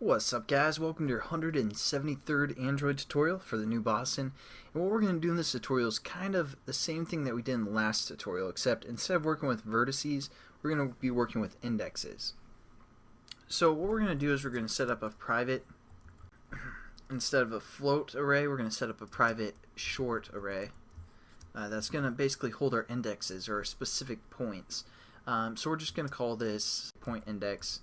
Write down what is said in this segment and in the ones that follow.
What's up, guys? Welcome to your 173rd Android tutorial for the new Boston. And what we're going to do in this tutorial is kind of the same thing that we did in the last tutorial, except instead of working with vertices, we're going to be working with indexes. So what we're going to do is we're going to set up a private, instead of a float array, we're going to set up a private short array. That's going to basically hold our indexes or specific points. So we're just going to call this point index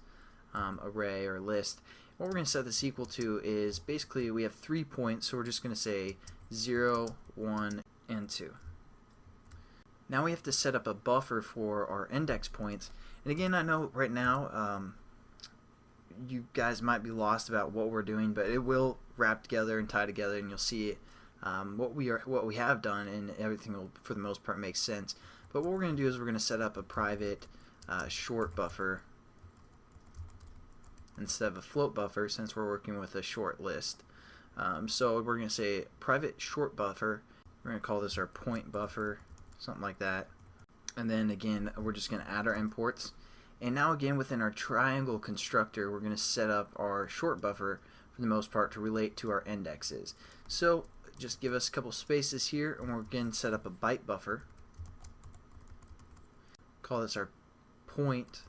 array or list. What we're going to set this equal to is basically we have 3 points, so we're just going to say 0, 1, and 2. Now we have to set up a buffer for our index points. And again, I know right now you guys might be lost about what we're doing, but it will wrap together and tie together, and you'll see what we have done, and everything will, for the most part, make sense. But what we're going to do is we're going to set up a private short buffer instead of a float buffer, since we're working with a short list. So we're going to say private short buffer. We're going to call this our point buffer, something like that. And then again, we're just going to add our imports. And now again, within our triangle constructor, we're going to set up our short buffer for the most part to relate to our indexes. So just give us a couple spaces here, and we're going to set up a byte buffer. Call this our point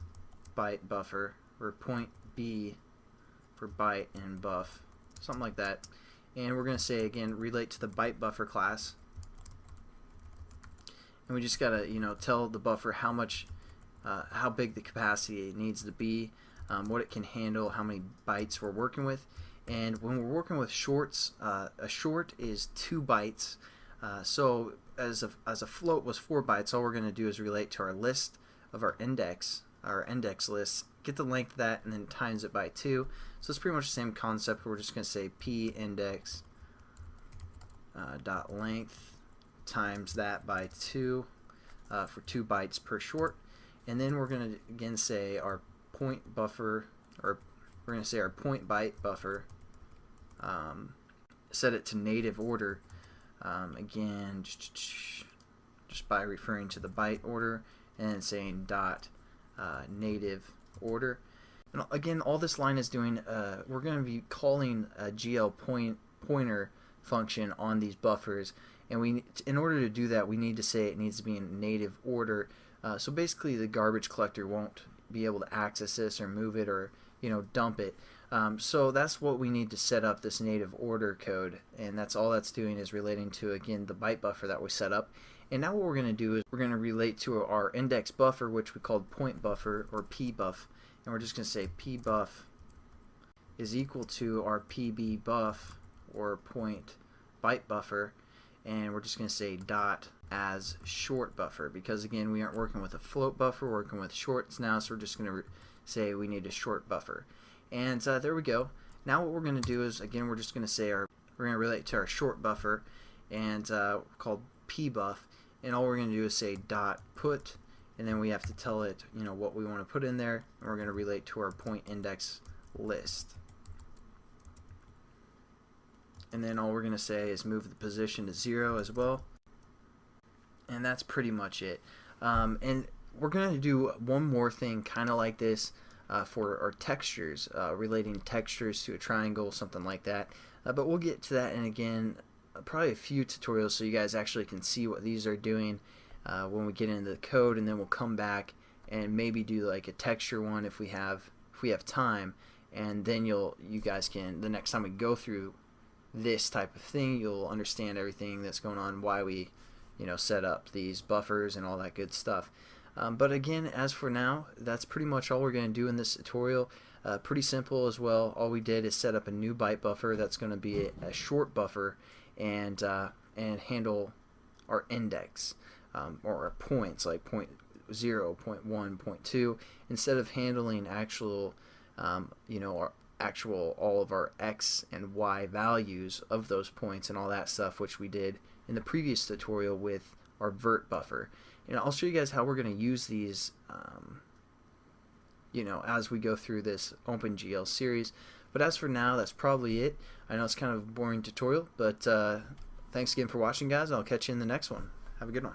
byte buffer, or point B for byte and buff, something like that. And we're going to say again, relate to the byte buffer class. And we just gotta, tell the buffer how much, how big the capacity needs to be, what it can handle, how many bytes we're working with. And when we're working with shorts, a short is 2 bytes. So as a float was 4 bytes, all we're going to do is relate to our list of our index list, get the length of that, and then times it by 2. So it's pretty much the same concept. We're just going to say p index dot length times that by 2 for 2 bytes per short. And then we're going to again say our point buffer, or we're going to say our point byte buffer, set it to native order, again just by referring to the byte order and saying dot native order. And again, all this line is doing, we're going to be calling a GL pointer function on these buffers, and in order to do that, we need to say it needs to be in native order. So basically the garbage collector won't be able to access this or move it or dump it. So that's what we need to set up this native order code, and that's all that's doing is relating to, again, the byte buffer that we set up. And now what we're going to do is we're going to relate to our index buffer, which we called point buffer, or pbuff, and we're just going to say pbuff is equal to our pb buff, or point byte buffer, and we're just going to say dot as short buffer, because again, we aren't working with a float buffer, we're working with shorts now, so we're just going to say we need a short buffer. And there we go. Now what we're going to do is, again, we're just going to say we're going to relate to our short buffer, and called pbuff, and all we're going to do is say dot put, and then we have to tell it what we want to put in there, and we're going to relate to our point index list. And then all we're going to say is move the position to 0 as well, and that's pretty much it. And we're going to do one more thing kind of like this for our textures, relating textures to a triangle, something like that. But we'll get to that in, again, probably a few tutorials, so you guys actually can see what these are doing when we get into the code, and then we'll come back and maybe do like a texture one if we have time, and then you guys can, the next time we go through this type of thing, you'll understand everything that's going on, why we set up these buffers and all that good stuff. But again, as for now, that's pretty much all we're going to do in this tutorial. Pretty simple as well. All we did is set up a new byte buffer that's going to be a short buffer, and handle our index or our points, like point 0, point 1, point 2, instead of handling actual our actual all of our x and y values of those points and all that stuff, which we did in the previous tutorial with our vert buffer. And I'll show you guys how we're going to use these as we go through this OpenGL series. But as for now, that's probably it. I know it's kind of a boring tutorial, but thanks again for watching, guys. I'll catch you in the next one. Have a good one.